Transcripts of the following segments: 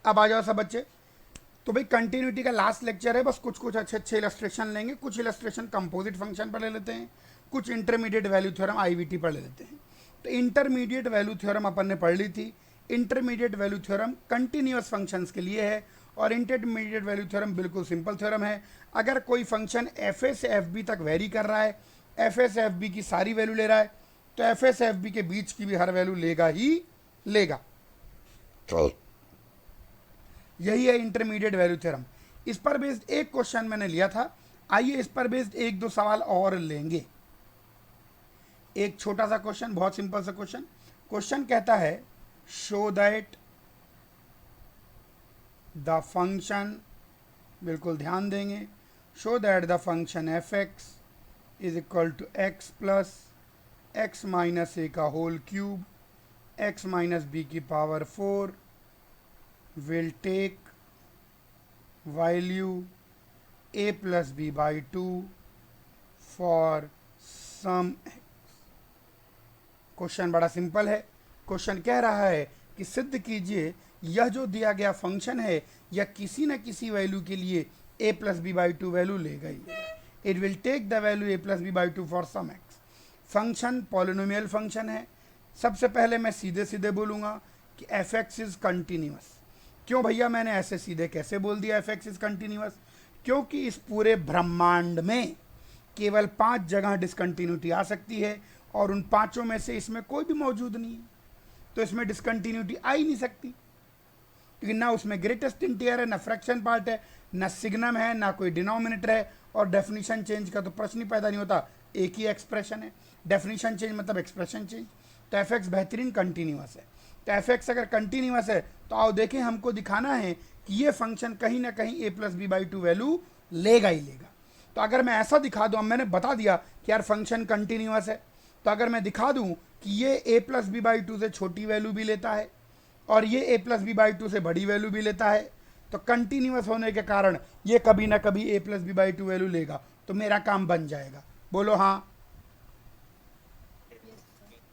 अब आ जाओ सब बच्चे। तो भाई कंटिन्यूटी का लास्ट लेक्चर है, बस कुछ कुछ अच्छे अच्छे इलस्ट्रेशन लेंगे, कुछ इलस्ट्रेशन कंपोजिट फंक्शन पर ले लेते हैं, कुछ इंटरमीडिएट वैल्यू थ्योरम आईवीटी पर ले लेते हैं। तो इंटरमीडिएट वैल्यू थ्योरम अपन ने पढ़ ली थी। Intermediate value theorem continuous functions के लिए है, और इंटरमीडिएट वैल्यू थ्योरम बिल्कुल सिंपल थ्योरम है। अगर कोई फंक्शन एफ ए से एफ बी तक वेरी कर रहा है, एफ ए से एफ बी की सारी वैल्यू ले रहा है, तो एफ ए से एफ बी के बीच की भी हर वैल्यू लेगा ही लेगा। यही है इंटरमीडिएट वैल्यू थ्योरम। इस पर बेस्ड एक क्वेश्चन मैंने लिया था, आइए इस पर बेस्ड एक दो सवाल और लेंगे। एक छोटा सा क्वेश्चन, बहुत सिंपल सा क्वेश्चन। क्वेश्चन कहता है शो दैट द फंक्शन, बिल्कुल ध्यान देंगे, show that the function f x is equal to x plus x minus a का whole cube x minus b की power 4 will take value a plus b by 2 for some x। Question बड़ा simple है। Question कह रहा है कि सिद्ध कीजिए यह जो दिया गया फंक्शन है यह किसी न किसी वैल्यू के लिए a plus B by 2 value लेगा ही लेगा। It will take the value a plus B by 2 for some x। Function polynomial function है। सबसे पहले मैं सीधे सीधे बोलूँगा कि एफ एक्स इज कंटिन्यूअस। क्यों भैया मैंने ऐसे सीधे कैसे बोल दिया एफ एक्स इज कंटिन्यूअस? क्योंकि इस पूरे ब्रह्मांड में केवल 5 जगह डिसकंटिन्यूटी आ सकती है, और उन 5 में से इसमें कोई भी मौजूद नहीं है, तो इसमें डिसकंटिन्यूटी आ ही नहीं सकती, क्योंकि ना उसमें ग्रेटेस्ट इंटीजर है, ना फ्रैक्शन पार्ट है, ना सिग्नम है, ना कोई डिनोमिनेटर है, और डेफिनेशन चेंज का तो प्रश्न ही पैदा नहीं होता, एक ही एक्सप्रेशन है। डेफिनेशन चेंज मतलब एक्सप्रेशन चेंज। तो एफ एक्स बेहतरीन कंटिन्यूअस है। तो एफ एक्स अगर कंटिन्यूअस है तो आओ देखें, हमको दिखाना है कि ये फंक्शन कहीं ना कहीं ए प्लस बी बाई 2 वैल्यू लेगा ही लेगा। तो अगर मैं ऐसा दिखा दूँ, अब मैंने बता दिया कि यार फंक्शन कंटिन्यूअस है, तो अगर मैं दिखा दूँ कि ये ए प्लस बी बाई 2 से छोटी वैल्यू भी लेता है और ये ए प्लस बी बाई 2 से बड़ी वैल्यू भी लेता है, तो कंटिन्यूअस होने के कारण ये कभी ना कभी ए प्लस बी बाई 2 वैल्यू लेगा, तो मेरा काम बन जाएगा। बोलो हाँ।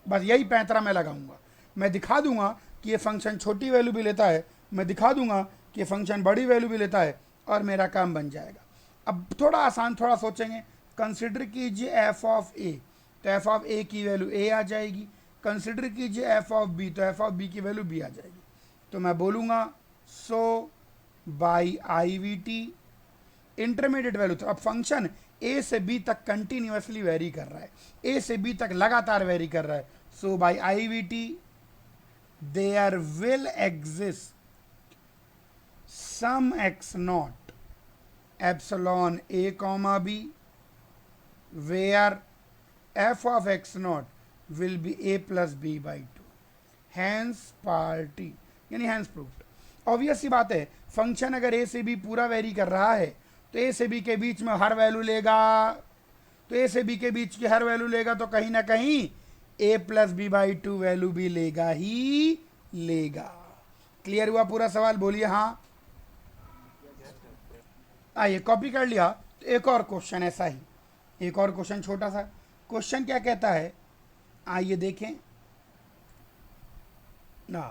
बस यही पैंतरा मैं लगाऊंगा। मैं दिखा दूंगा कि ये फंक्शन छोटी वैल्यू भी लेता है, मैं दिखा दूंगा कि ये फंक्शन बड़ी वैल्यू भी लेता है, और मेरा काम बन जाएगा। अब थोड़ा आसान, थोड़ा सोचेंगे। कंसिडर कीजिए एफ ऑफ ए, तो एफ ऑफ ए की वैल्यू ए आ जाएगी। कंसिडर कीजिए एफ ऑफ बी, तो एफ ऑफ बी की वैल्यू बी आ जाएगी। तो मैं बोलूँगा so by I V T intermediate value. तो अब फंक्शन ए से बी तक कंटिन्यूसली वेरी कर रहा है, ए से बी तक लगातार वेरी कर रहा है। So by I V T there will exist some x naught epsilon a comma b where f of x naught will be a plus b by 2, hence party यानी hence proved। ऑब्वियस सी बात है, function अगर ए से B पूरा very कर रहा है तो ए से बी के बीच में हर वैल्यू लेगा, तो ए से बी के बीच की हर वैल्यू लेगा, तो कहीं ना कहीं ए प्लस बी बाई 2 वैल्यू भी लेगा ही लेगा। क्लियर हुआ पूरा सवाल? बोलिए हाँ। आइए कॉपी कर लिया। तो एक और क्वेश्चन ऐसा ही, एक और क्वेश्चन छोटा सा। क्वेश्चन क्या कहता है, आइए देखें ना,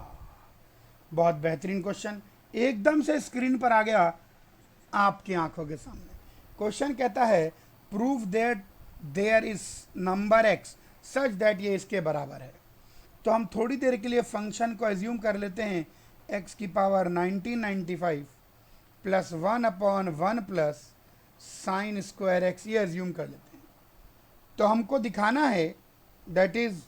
बहुत बेहतरीन क्वेश्चन, एकदम से स्क्रीन पर आ गया आपकी आंखों के सामने। क्वेश्चन कहता है prove that there is number X such that ये इसके बराबर है। तो हम थोड़ी देर के लिए फंक्शन को एज्यूम कर लेते हैं x की power 1995 plus 1/1 plus sine square X, ये एज्यूम कर लेते हैं। तो हमको दिखाना है that is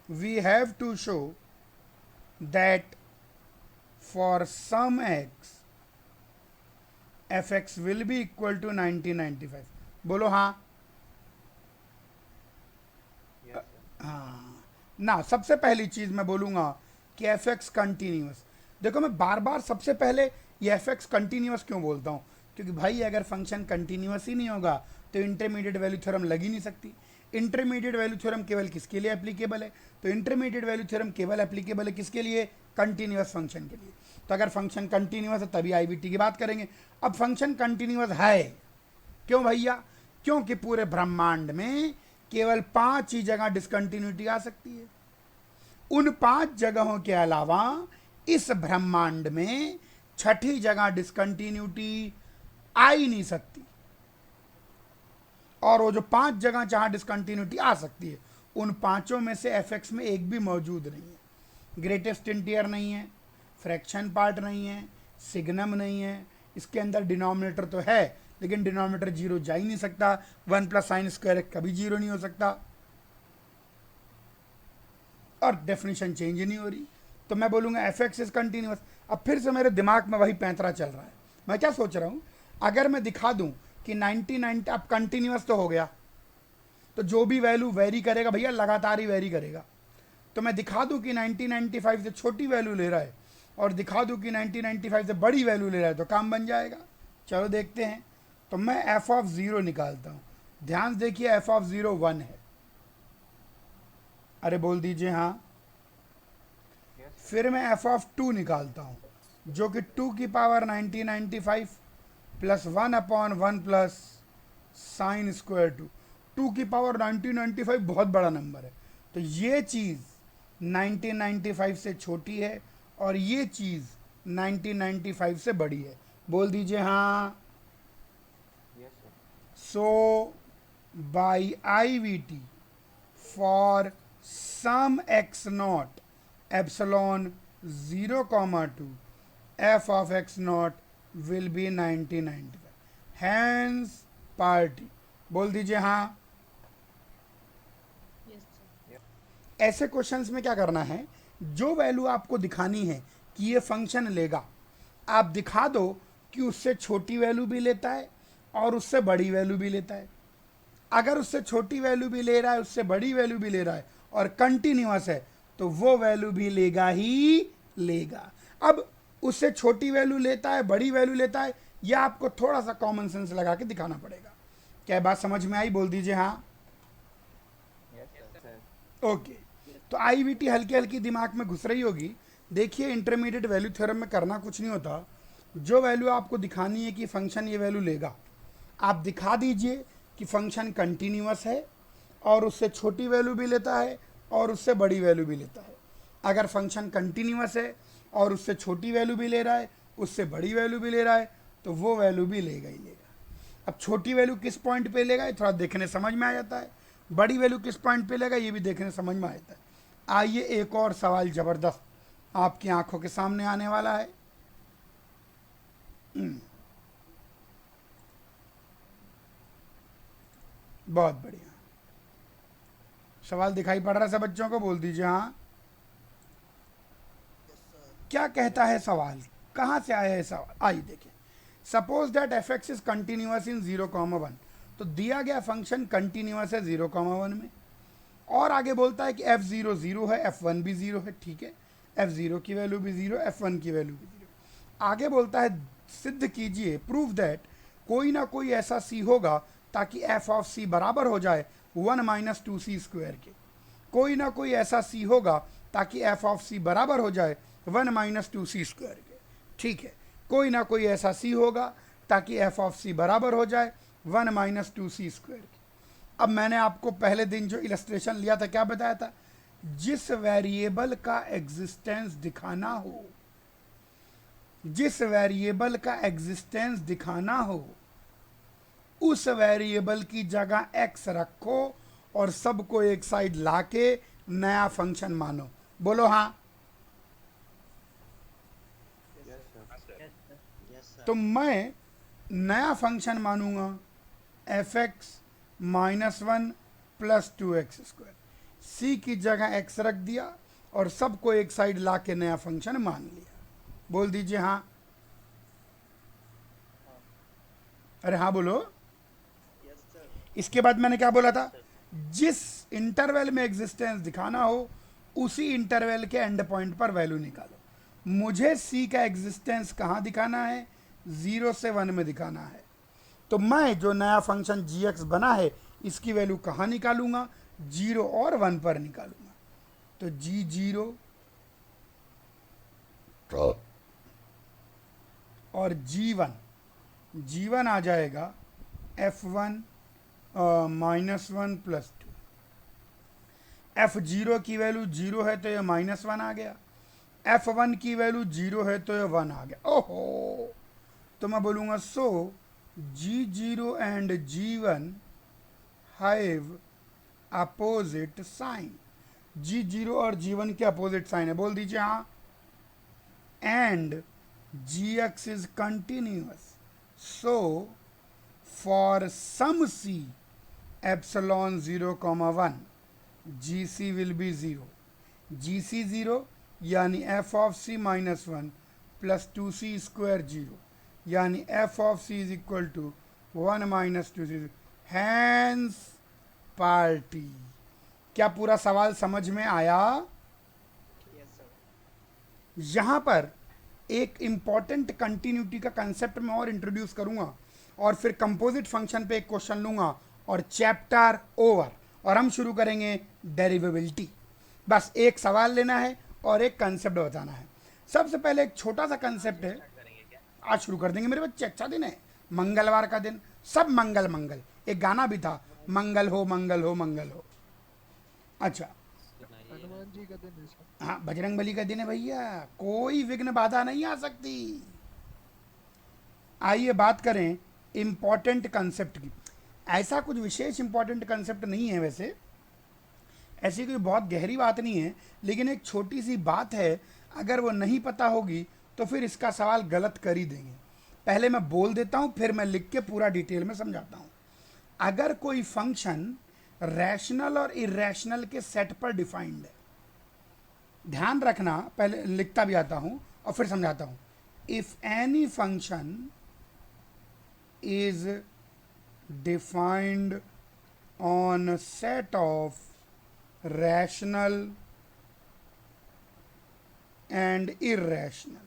we have to show that for some x F X will be equal to 1995। बोलो हाँ। हाँ ना, सबसे पहली चीज मैं बोलूंगा कि एफ एक्स कंटिन्यूस। देखो मैं बार बार सबसे पहले ये एफ एक्स कंटिन्यूस क्यों बोलता हूँ, क्योंकि भाई अगर फंक्शन कंटिन्यूस ही नहीं होगा तो इंटरमीडिएट वैल्यू थ्योरम लग ही नहीं सकती। इंटरमीडिएट वैल्यू थ्योरम केवल किसके लिए एप्लीकेबल है? तो इंटरमीडिएट वैल्यू थ्योरम केवल एप्लीकेबल है किसके लिए? कंटिन्यूस फंक्शन के लिए। तो अगर फंक्शन कंटिन्यूस है तभी आईवीटी की बात करेंगे। अब फंक्शन कंटिन्यूस है क्यों भैया? क्योंकि पूरे ब्रह्मांड में केवल 5 ही जगह डिसकंटिन्यूटी आ सकती है। उन 5 जगहों के अलावा इस ब्रह्मांड में छठी जगह डिस्कंटिन्यूटी आ ही नहीं सकती। और वो जो 5 जगह जहां डिस्कंटिन्यूटी आ सकती है, उन 5 में से एफ में एक भी मौजूद नहीं है। ग्रेटेस्ट इंटीजर नहीं है, फ्रैक्शन पार्ट नहीं है, सिग्नम नहीं है, इसके अंदर डिनोमिनेटर तो है लेकिन डिनोमिनेटर 0 जा ही नहीं सकता, 1 + sin स्क्वायर कभी 0 नहीं हो सकता, और डेफिनेशन चेंज ही नहीं हो रही। तो मैं बोलूँगा एफ एक्स इज कंटिन्यूस। अब फिर से मेरे दिमाग में वही पैंतरा चल रहा है। मैं क्या सोच रहा हूँ, अगर मैं दिखा दूँ कि 90 अब कंटिन्यूस तो हो गया, तो जो भी वैल्यू वेरी करेगा भैया लगातार ही वेरी करेगा। तो मैं दिखा दूँ कि 1995 से छोटी वैल्यू ले रहा है और दिखा दूँ कि 1995 से बड़ी वैल्यू ले रहा है, तो काम बन जाएगा। चलो देखते हैं। तो मैं f(0) निकालता हूँ। ध्यान से देखिए, f(0) 1 है। अरे बोल दीजिए हाँ। फिर मैं f(2) निकालता हूँ, जो कि 2 की power 1995 plus 1/1 plus sine square 2 की पावर 1995 बहुत बड़ा नंबर है। तो ये चीज़ 1995 से छोटी है और ये चीज़ 1995 से बड़ी है। बोल दीजिए हाँ। So by IVT for some x0 epsilon 0,2 f of x0 will be 1995, hence party. बोल दीजिए हाँ। ऐसे क्वेश्चंस में क्या करना है, जो वैल्यू आपको दिखानी है कि ये फंक्शन लेगा, आप दिखा दो कि उससे छोटी वैल्यू भी लेता है और उससे बड़ी वैल्यू भी लेता है। अगर उससे छोटी वैल्यू भी ले रहा है, उससे बड़ी वैल्यू भी ले रहा है और कंटिन्यूअस है, तो वो वैल्यू भी लेगा ही लेगा। अब उससे छोटी वैल्यू लेता है, बड़ी वैल्यू लेता है, यह आपको थोड़ा सा कॉमन सेंस लगा के दिखाना पड़ेगा। क्या बात समझ में आई? बोल दीजिए हाँ। ओके। तो IVT हल्की हल्की दिमाग में घुस रही होगी। देखिए, इंटरमीडिएट वैल्यू थ्योरम में करना कुछ नहीं होता। जो वैल्यू आपको दिखानी है कि फंक्शन ये वैल्यू लेगा, आप दिखा दीजिए कि फंक्शन कंटिन्यूअस है और उससे छोटी वैल्यू भी लेता है और उससे बड़ी वैल्यू भी लेता है। अगर फंक्शन कंटिन्यूअस है और उससे छोटी वैल्यू भी ले रहा है, उससे बड़ी वैल्यू भी ले रहा है, तो वो वैल्यू भी लेगा ही लेगा। अब छोटी वैल्यू किस पॉइंट पे लेगा, ये थोड़ा देखने समझ में आ जाता है। बड़ी वैल्यू किस पॉइंट पे लेगा, ये भी देखने समझ में आ जाता है। आइए, एक और सवाल ज़बरदस्त आपकी आंखों के सामने आने वाला है। बहुत बढ़िया। सवाल दिखाई पड़ रहा है सब बच्चों को? बोल दीजिए हाँ। क्या कहता है सवाल, कहाँ से आया है सवाल? आइए देखें। Suppose that f x is continuous in 0,1। तो दिया गया फंक्शन कंटिन्यूअस है 0,1 में, और आगे बोलता है कि f(0) 0 है, f(1) भी 0 है। ठीक है, f(0) की वैल्यू भी 0, f(1) की वैल्यू भी 0। आगे बोलता है सिद्ध कीजिए, प्रूव दैट कोई ना कोई ऐसा c होगा ताकि f ऑफ c बराबर हो जाए 1 - 2c स्क्वायर के। कोई ना कोई ऐसा c होगा ताकि f ऑफ c बराबर हो जाए 1 - 2c स्क्वायर के। ठीक है, कोई ना कोई ऐसा c होगा ताकि f ऑफ c बराबर हो जाए 1 - 2c स्क्वायर के। अब मैंने आपको पहले दिन जो इलस्ट्रेशन लिया था, क्या बताया था? जिस वेरिएबल का एग्जिस्टेंस दिखाना हो, जिस वेरिएबल का एग्जिस्टेंस दिखाना हो, उस वेरिएबल की जगह x रखो और सबको एक साइड लाके नया फंक्शन मानो। बोलो हाँ। तो मैं नया फंक्शन मानूंगा f(x -1 + 2x²। c की जगह x रख दिया और सबको एक साइड ला के नया फंक्शन मान लिया। बोल दीजिए हाँ। अरे हाँ बोलो। इसके बाद मैंने क्या बोला था? जिस इंटरवल में एग्जिस्टेंस दिखाना हो, उसी इंटरवल के एंड पॉइंट पर वैल्यू निकालो। मुझे c का एग्जिस्टेंस कहाँ दिखाना है? 0 से 1 में दिखाना है। तो मैं जो नया फंक्शन gx बना है, इसकी वैल्यू कहाँ निकालूंगा? 0 और 1 पर निकालूंगा। तो g0 और g1 आ जाएगा f(1 - 1 + 2)। f0 की वैल्यू 0 है तो ये -1 आ गया, f1 की वैल्यू 0 है तो ये 1 आ गया। ओहो, तो मैं बोलूँगा so G0 and G1 have opposite sign. G0 और G1 के अपोजिट साइन है, बोल दीजिए हाँ। And Gx is continuous, so for some C epsilon 0,1 GC will be 0। GC 0 यानी f of C -1 plus 2C square 0, यानी f of C is equal to 1 - 2C। Hence पार्टी। क्या पूरा सवाल समझ में आया? यहां पर एक इंपॉर्टेंट कंटिन्यूटी का कंसेप्ट मैं और इंट्रोड्यूस करूंगा और फिर कंपोजिट फंक्शन पे एक क्वेश्चन लूंगा और चैप्टर ओवर, और हम शुरू करेंगे डेरिवेबिलिटी। बस एक सवाल लेना है और एक कंसेप्ट बताना है। सबसे पहले एक छोटा सा कंसेप्ट है, आज शुरू कर देंगे मेरे बच्चे। अच्छा दिन है, मंगलवार का दिन, सब मंगल मंगल। एक गाना भी था, मंगल हो मंगल हो मंगल हो। अच्छा, हनुमान जी का दिन है सर। हाँ बजरंग बली का दिन है भैया, कोई विघ्न बाधा नहीं आ सकती। आइए बात करें इंपॉर्टेंट कंसेप्ट की। ऐसा कुछ विशेष इंपॉर्टेंट कंसेप्ट नहीं है वैसे, ऐसी कोई बहुत गहरी बात नहीं है, लेकिन एक छोटी सी बात है, अगर वो नहीं पता होगी तो फिर इसका सवाल गलत कर ही देंगे। पहले मैं बोल देता हूँ, फिर मैं लिख के पूरा डिटेल में समझाता हूँ। अगर कोई फंक्शन रैशनल और इरेशनल के सेट पर डिफाइंड है, ध्यान रखना, पहले लिखता भी आता हूँ और फिर समझाता हूँ। If any function is defined on set of rational and irrational,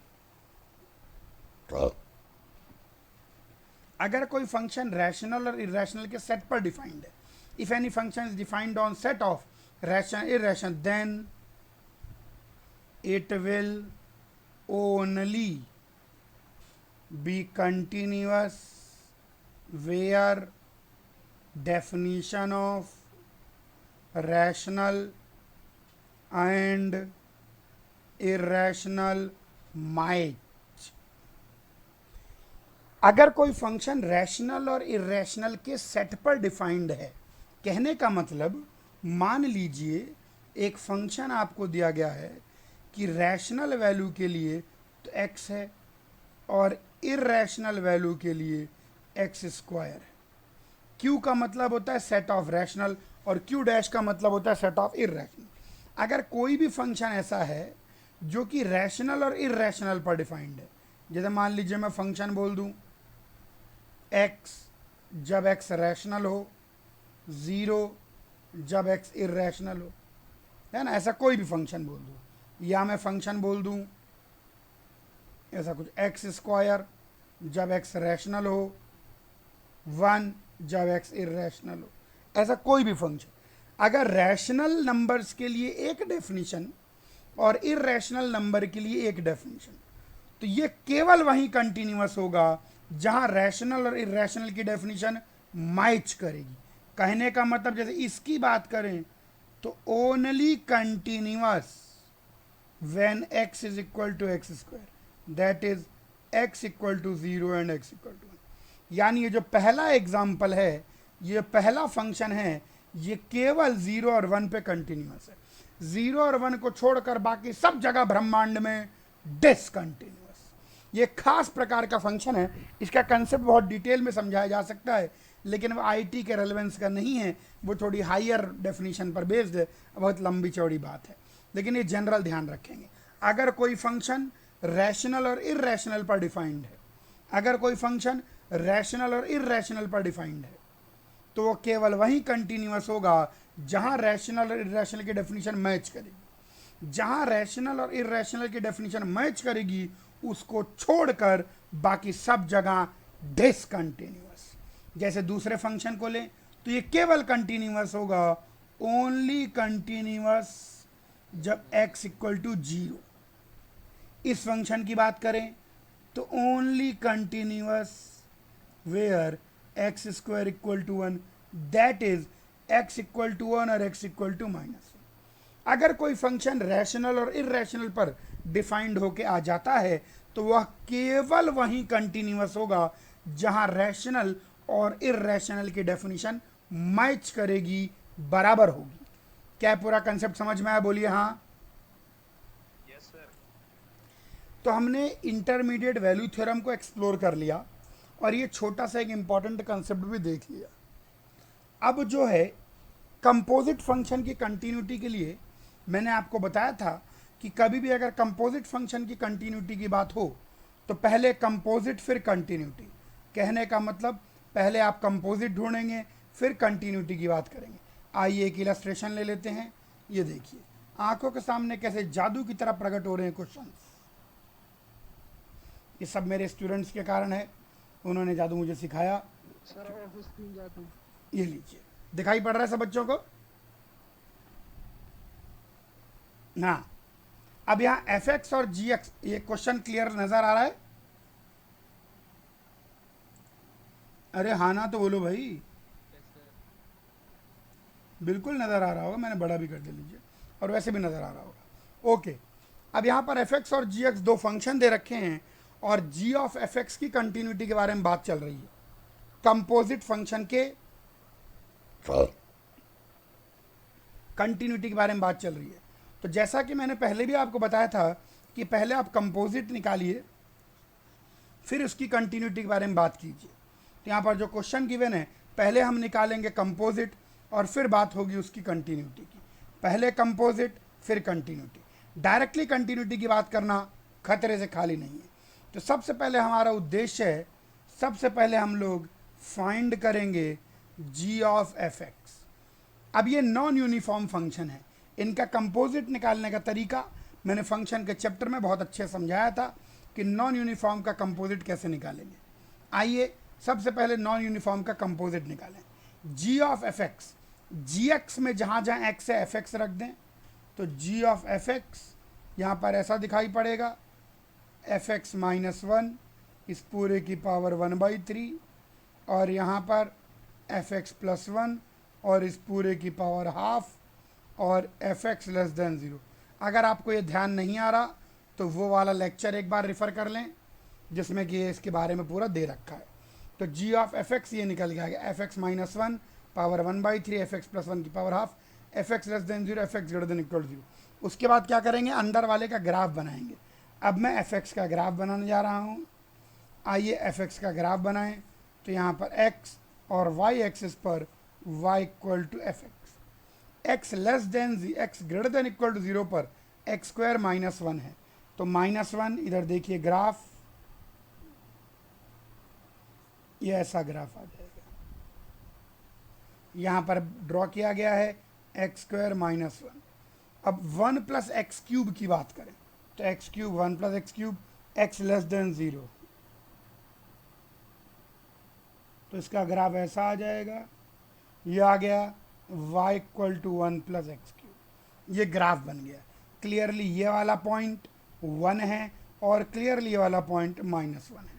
अगर कोई फंक्शन रैशनल और इरेशनल के सेट पर डिफाइंड है, if any function is defined on set of rational irrational, then it will only be continuous where definition of rational and irrational match। अगर कोई function rational और irrational के set पर defined है, कहने का मतलब, मान लीजिए एक फंक्शन आपको दिया गया है कि रैशनल वैल्यू के लिए तो x है और इरेशनल वैल्यू के लिए x स्क्वायर है। q का मतलब होता है सेट ऑफ रैशनल और q डैश का मतलब होता है सेट ऑफ इरेशनल। अगर कोई भी फंक्शन ऐसा है जो कि रैशनल और इरेशनल पर डिफाइंड है, जैसे मान लीजिए मैं फंक्शन बोल दूं x जब x रैशनल हो, 0 जब x इरेशनल हो, है ना, ऐसा कोई भी फंक्शन बोल दूं, या मैं फंक्शन बोल दूं ऐसा कुछ x स्क्वायर जब x रैशनल हो, 1 जब x इरेशनल हो, ऐसा कोई भी फंक्शन। अगर रैशनल नंबर्स के लिए एक डेफिनेशन और इरेशनल नंबर के लिए एक डेफिनेशन, तो ये केवल वहीं कंटिन्यूअस होगा जहां रैशनल और इरेशनल की डेफिनेशन मैच करेगी। कहने का मतलब, जैसे इसकी बात करें तो only continuous when x is equal to X square, that is x equal to 0 and x equal to 1। यानी ये जो पहला एग्जाम्पल है, ये पहला फंक्शन है, ये केवल 0 और 1 पे कंटिन्यूअस है। 0 और 1 को छोड़कर बाकी सब जगह ब्रह्मांड में डिसकंटिन्यूअस। ये खास प्रकार का फंक्शन है, इसका कंसेप्ट बहुत डिटेल में समझाया जा सकता है, लेकिन वो आईटी के रेलेवेंस का नहीं है, वो थोड़ी हायर डेफिनेशन पर बेस्ड है, बहुत लंबी चौड़ी बात है, लेकिन ये जनरल ध्यान रखेंगे। अगर कोई फंक्शन रैशनल और इरेशनल पर डिफाइंड है, अगर कोई फंक्शन रैशनल और इरेशनल पर डिफाइंड है, तो वो केवल वहीं कंटिन्यूअस होगा जहां रैशनल और इरेशनल की डेफिनेशन मैच करेगी। जहां रैशनल और इरेशनल की डेफिनेशन मैच करेगी, उसको छोड़कर बाकी सब जगह डिसकंटिन्यूअस। जैसे दूसरे फंक्शन को लें तो ये केवल कंटिन्यूअस होगा, ओनली कंटिन्यूअस जब x इक्वल टू 0। इस फंक्शन की बात करें तो only continuous where x² equal to 1, that is x equal to 1 और x इक्वल टू -1। अगर कोई फंक्शन रैशनल और इरेशनल पर डिफाइंड होके आ जाता है तो वह केवल वहीं कंटिन्यूअस होगा जहां रैशनल और इरेशनल की डेफिनेशन मैच करेगी, बराबर होगी। क्या पूरा कंसेप्ट समझ में आया? बोलिए हाँ। Yes sir. तो हमने इंटरमीडिएट वैल्यू थ्योरम को एक्सप्लोर कर लिया और ये छोटा सा एक इंपॉर्टेंट कंसेप्ट भी देख लिया। अब जो है कंपोजिट फंक्शन की कंटिन्यूटी के लिए मैंने आपको बताया था कि कभी भी अगर कंपोजिट फंक्शन की कंटिन्यूटी की बात हो तो पहले कंपोजिट फिर कंटिन्यूटी। कहने का मतलब पहले आप कंपोजिट ढूंढेंगे फिर कंटिन्यूटी की बात करेंगे। आइए एक इलस्ट्रेशन ले लेते हैं। ये देखिए आंखों के सामने कैसे जादू की तरह प्रकट हो रहे हैं क्वेश्चंस। ये सब मेरे स्टूडेंट्स के कारण है, उन्होंने जादू मुझे सिखाया। सर ऑफ स्क्रीन जादू। ये लीजिए, दिखाई पड़ रहा है सब बच्चों को ना? अब यहाँ एफ एक्स और जी एक्स, ये क्वेश्चन क्लियर नजर आ रहा है? अरे हाँ ना तो बोलो भाई। बिल्कुल नजर आ रहा होगा, मैंने बड़ा भी कर दे लीजिए, और वैसे भी नजर आ रहा होगा। ओके, अब यहाँ पर एफ एक्स और जी एक्स दो फंक्शन दे रखे हैं और जी ऑफ एफ एक्स की कंटिन्यूटी के बारे में बात चल रही है, कंपोजिट फंक्शन के कंटिन्यूटी के बारे में बात चल रही है। तो जैसा कि मैंने पहले भी आपको बताया था कि पहले आप कंपोजिट निकालिए फिर उसकी कंटिन्यूटी के बारे में बात कीजिए। तो यहाँ पर जो क्वेश्चन गिवन है, पहले हम निकालेंगे कंपोजिट और फिर बात होगी उसकी कंटिन्यूटी की। पहले कंपोजिट फिर कंटिन्यूटी। डायरेक्टली कंटिन्यूटी की बात करना खतरे से खाली नहीं है। तो सबसे पहले हमारा उद्देश्य है, सबसे पहले हम लोग फाइंड करेंगे जी ऑफ एफ एक्स। अब ये नॉन यूनिफॉर्म फंक्शन है, इनका कंपोजिट निकालने का तरीका मैंने फंक्शन के चैप्टर में बहुत अच्छे समझाया था कि नॉन यूनिफॉर्म का कंपोजिट कैसे निकालेंगे। आइए सबसे पहले नॉन यूनिफॉर्म का कंपोजिट निकालें। G of f x, g x में जहाँ जहाँ एक्स है एफ एक्स रख दें, तो जी ऑफ एफ एक्स यहाँ पर ऐसा दिखाई पड़ेगा, एफ एक्स माइनस वन इस पूरे की पावर 1/3, और यहाँ पर एफ एक्स प्लस वन और इस पूरे की पावर हाफ, और एफ एक्स लेस देन 0। अगर आपको ये ध्यान नहीं आ रहा तो वो वाला लेक्चर एक बार रेफ़र कर लें जिसमें कि इसके बारे में पूरा दे रखा है। तो जी ऑफ एफ एक्स ये निकल गया, f x minus one power 1/3, f x plus one की power half, f x less than 0, f x greater than equal 0। उसके बाद क्या करेंगे, अंदर वाले का ग्राफ बनाएंगे। अब मैं एफ एक्स का ग्राफ बनाने जा रहा हूँ। आइए एफ एक्स का ग्राफ बनाएं। तो यहाँ पर एक्स और वाई एक्सिस पर y equal to F X, X less than X greater than equal to 0 पर एक्स स्क्वायर माइनस वन है। तो माइनस वन, इधर देखिए ग्राफ, ये ऐसा ग्राफ आ जाएगा, यहाँ पर ड्रॉ किया गया है एक्स स्क्वायर माइनस वन। अब 1 प्लस एक्स क्यूब की बात करें तो x cube 1 plus X cube, x less than 0, तो इसका ग्राफ ऐसा आ जाएगा। ये आ गया y equal to 1 plus X cube, ये ग्राफ बन गया। क्लियरली ये वाला पॉइंट 1 है और क्लियरली ये वाला पॉइंट माइनस 1 है।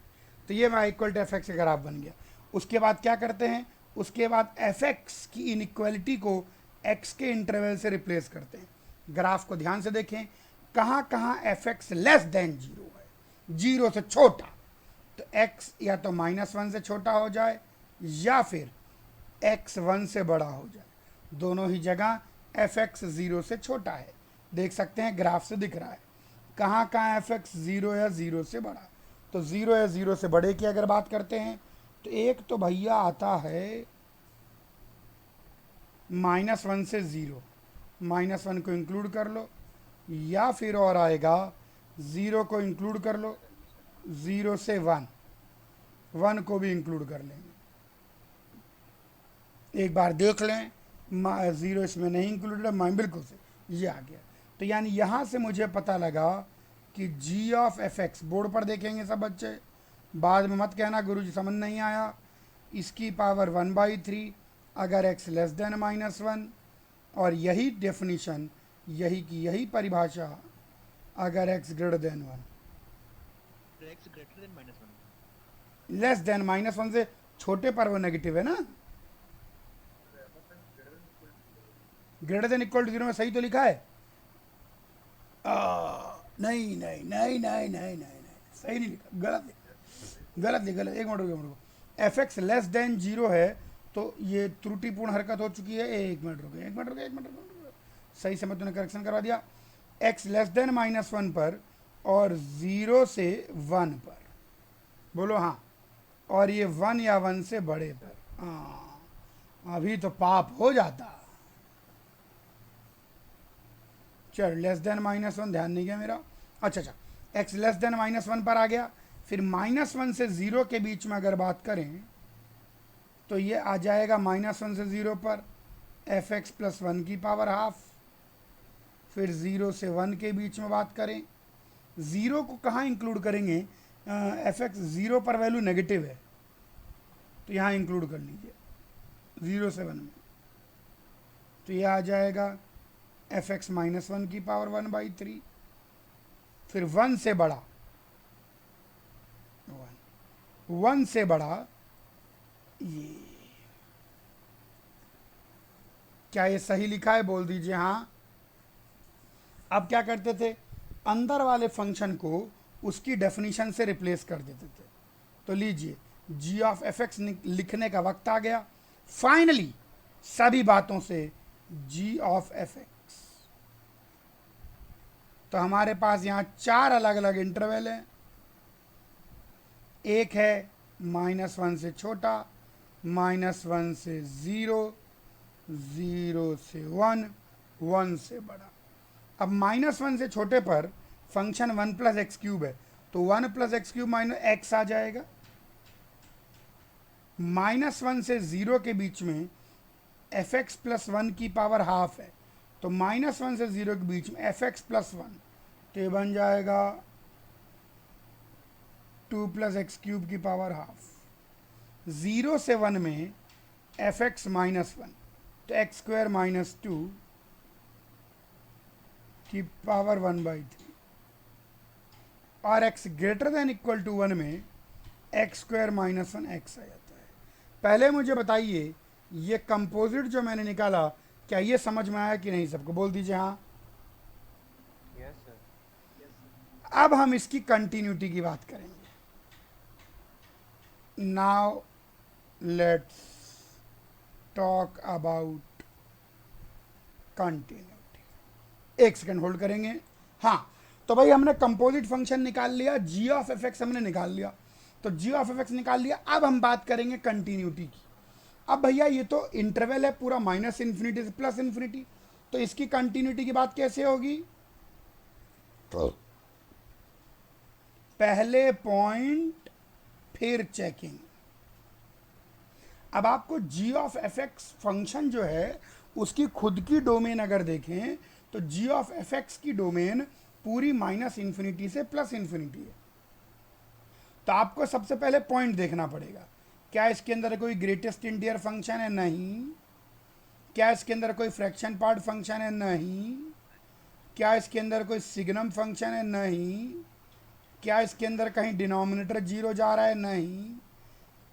तो ये y equal to F X का ग्राफ बन गया। उसके बाद क्या करते हैं, उसके बाद एफ एक्स की इनइक्वालिटी को x के इंटरवल से रिप्लेस करते हैं। ग्राफ को ध्यान से देखें, कहाँ कहाँ एफ एक्स लेस देन 0 है, 0 से छोटा। तो x या तो माइनस 1 से छोटा हो जाए या फिर x 1 से बड़ा हो जाए, दोनों ही जगह एफ एक्स 0 से छोटा है। देख सकते हैं ग्राफ से दिख रहा है कहाँ कहाँ एफ एक्स 0 या 0 से बड़ा। तो 0 या 0 से बड़े की अगर बात करते हैं तो एक तो भैया आता है माइनस 1 से 0, माइनस 1 को इंक्लूड कर लो, या फिर और आएगा 0 को इंक्लूड कर लो, 0 से 1, 1 को भी इंक्लूड कर लेंगे। एक बार देख लें, 0 इसमें नहीं इंक्लूडेड है, बिल्कुल से ये आ गया। तो यानी यहाँ से मुझे पता लगा कि जी ऑफ एफ एक्स, बोर्ड पर देखेंगे सब बच्चे, बाद में मत कहना गुरुजी समझ नहीं आया, इसकी पावर 1/3 अगर x less than minus one, और यही डेफिनेशन, यही की यही परिभाषा अगर x greater than 1, x greater than minus one, less than minus one से छोटे पर वो नेगेटिव है ना। ग्रेटर देन इक्वल टू 0 में सही तो लिखा है, नहीं नहीं नहीं नहीं नहीं नहीं नहीं सही नहीं लिखा, गलत लिखा, गलत लिखा, गलत। एक मिनट रुको, F x less than zero है तो ये त्रुटिपूर्ण हरकत हो चुकी है। एक मिनट रुको, एक मिनट रुको, एक मिनट रुको, सही समय तूने करेक्शन करवा दिया। एक्स लेस देन -1 पर और 0 से 1 पर, बोलो हाँ, और ये 1 या 1 से बड़े पर। हाँ, अभी तो पाप हो जाता। चल लेस देन -1, ध्यान नहीं गया मेरा। अच्छा अच्छा, एक्स लेस देन -1 पर आ गया। फिर -1 से 0 के बीच में अगर बात करें तो ये आ जाएगा -1 से 0 पर एफ एक्स प्लस 1 की पावर हाफ। फिर 0 से 1 के बीच में बात करें, 0 को कहाँ इंक्लूड करेंगे? एफ एक्स 0 पर वैल्यू नेगेटिव है तो यहाँ इंक्लूड कर लीजिए 0 से 1 में। तो ये आ जाएगा एफ एक्स -1 की पावर 1/3। फिर 1 से बड़ा, 1 से बड़ा ये, क्या ये सही लिखा है? बोल दीजिए हाँ। अब क्या करते थे, अंदर वाले फंक्शन को उसकी डेफिनेशन से रिप्लेस कर देते थे। तो लीजिए जी ऑफ एफ एक्स लिखने का वक्त आ गया फाइनली, सभी बातों से जी ऑफ एफ एक्स। तो हमारे पास यहाँ 4 अलग अलग इंटरवल हैं। एक है -1 से छोटा, -1 से 0, 0 से 1, 1 से बड़ा। अब -1 से छोटे पर फंक्शन 1 + x³ है तो 1 + x³ - x आ जाएगा। -1 से 0 के बीच में एफ एक्स प्लस 1 की पावर हाफ है तो -1 से 0 के बीच में एफ एक्स प्लस 1, तो ये बन जाएगा 2 + x³ की पावर हाफ। 0 से 1 में एफ एक्स -1 तो x² - 2 की पावर 1/3 और x > 1 में x² - 1 x आ जाता है। पहले मुझे बताइए ये कंपोजिट जो मैंने निकाला क्या ये समझ में आया कि नहीं? सबको बोल दीजिए हाँ। Yes sir. अब हम इसकी कंटिन्यूटी की बात करेंगे। Now let's talk about continuity. एक सेकंड होल्ड करेंगे। हाँ, तो भाई हमने कंपोजिट फंक्शन निकाल लिया, जी ऑफ एफ एक्स हमने निकाल लिया, तो जी ऑफ एफ एक्स निकाल लिया। अब हम बात करेंगे कंटिन्यूटी की। अब भैया ये तो इंटरवल है पूरा -∞ से +∞, तो इसकी कंटिन्यूटी की बात कैसे होगी? पहले पॉइंट फिर चेकिंग। अब आपको जी ऑफ एफ एक्स फंक्शन जो है उसकी खुद की डोमेन अगर देखें तो जी ऑफ एफ एक्स की डोमेन पूरी -∞ से +∞ है। तो आपको सबसे पहले पॉइंट देखना पड़ेगा, क्या इसके अंदर कोई ग्रेटेस्ट इंटीजर फंक्शन है? नहीं। क्या इसके अंदर कोई फ्रैक्शन पार्ट फंक्शन है? नहीं। क्या इसके अंदर कोई सिग्नम फंक्शन है? नहीं। क्या इसके अंदर कहीं डिनोमिनेटर 0 जा रहा है? नहीं।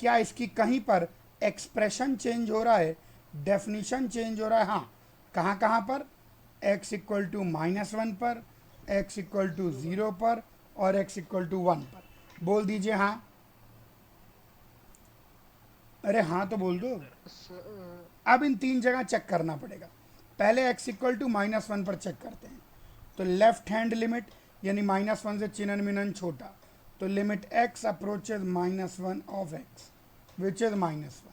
क्या इसकी कहीं पर एक्सप्रेशन चेंज हो रहा है, डेफिनेशन चेंज हो रहा है? हाँ, कहाँ कहाँ पर? x = -1 पर, x = 0 पर और x = 1 पर। बोल दीजिए हाँ। अरे हाँ तो बोल दो। अब इन 3 जगह चेक करना पड़ेगा। पहले x = -1 पर चेक करते हैं, तो लेफ्ट हैंड लिमिट यानी -1 से चिन्ह छोटा, तो limit x approaches -1 of x which is -1।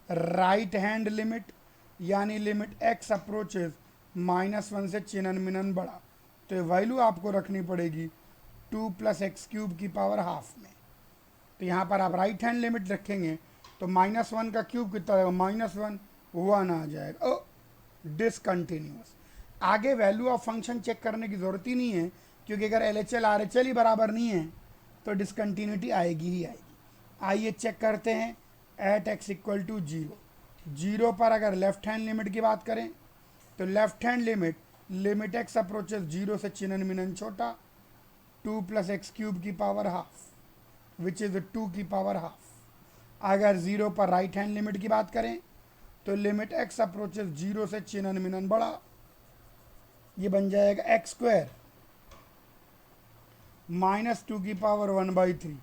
Right hand limit यानी लिमिट x अप्रोचेज -1 से चिन्ह बड़ा, तो ये वैल्यू आपको रखनी पड़ेगी 2 + x³ की पावर हाफ में। तो यहाँ पर आप राइट हैंड लिमिट रखेंगे तो -1 का क्यूब कितना आएगा? -1, 1 आ जाएगा। ओ डिसकंटिन्यूअस। आगे वैल्यू ऑफ फंक्शन चेक करने की ज़रूरत ही नहीं है, क्योंकि अगर LHL RHL ही बराबर नहीं है तो डिसकंटिन्यूटी आएगी ही आएगी। आइए चेक करते हैं। एट x = 0, 0 पर अगर लेफ्ट हैंड लिमिट की बात करें तो left hand limit x approaches 0 से चिन्ह छोटा, 2 + x³ की पावर हाफ विच इज 2 की पावर हाफ। अगर 0 पर राइट हैंड लिमिट की बात करें तो लिमिट x अप्रोचेस 0 से चिन्ह बड़ा, ये बन जाएगा x² -2 की पावर 1/3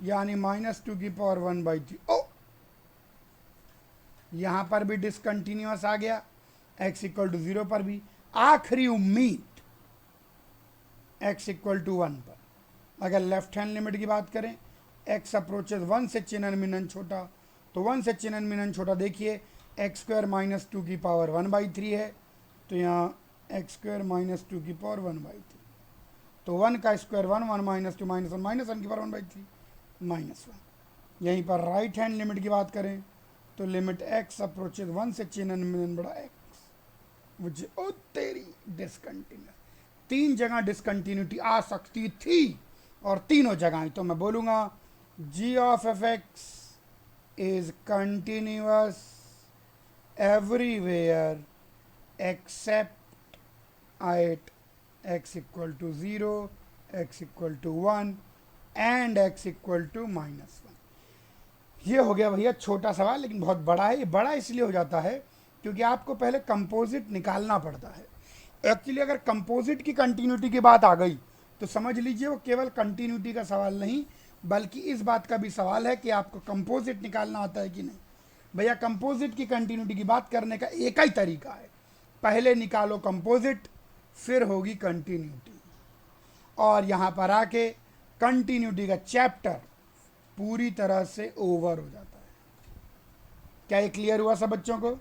यानी -2 की पावर 1/3। ओ यहां पर भी डिसकंटिन्यूअस आ गया, x इक्वल टू 0 पर भी। आखिरी उम्मीद x इक्वल टू 1 पर। अगर लेफ्ट हैंड लिमिट की बात करें, x अप्रोचेज 1 से चिन्ह मिनन छोटा, तो 1 से चिन्ह मिनन छोटा देखिए x² - 2 की पावर 1/3 है, तो यहाँ x² - 2 की पावर 1/3, तो 1 का स्क्वायर 1, 1 - 2 - 1 -1 की पावर 1/3 -1। यहीं पर राइट हैंड लिमिट की बात करें तो लिमिट x अप्रोचेज 1 से चिन्ह मिनन बड़ा x, विच ओ तेरी डिसकंटिन्यूस। 3 जगह डिसकंटिन्यूटी आ सकती थी और तीनों जगह तो मैं बोलूंगा g of f(x) is continuous everywhere except at x equal to 0, x equal to 1 and x equal to -1। ये हो गया भैया छोटा सवाल, लेकिन बहुत बड़ा है। ये बड़ा इसलिए हो जाता है क्योंकि आपको पहले कंपोजिट निकालना पड़ता है। एक्चुअली अगर कंपोजिट की कंटिन्यूटी की बात आ गई तो समझ लीजिए वो केवल कंटिन्यूटी का सवाल नहीं, बल्कि इस बात का भी सवाल है कि आपको कंपोजिट निकालना आता है कि नहीं। भैया कंपोजिट की कंटिन्यूटी की बात करने का एक ही तरीका है, पहले निकालो कंपोजिट, फिर होगी कंटिन्यूटी, और यहाँ पर आके कंटिन्यूटी का चैप्टर पूरी तरह से ओवर हो जाता है। क्या ये क्लियर हुआ सब बच्चों को?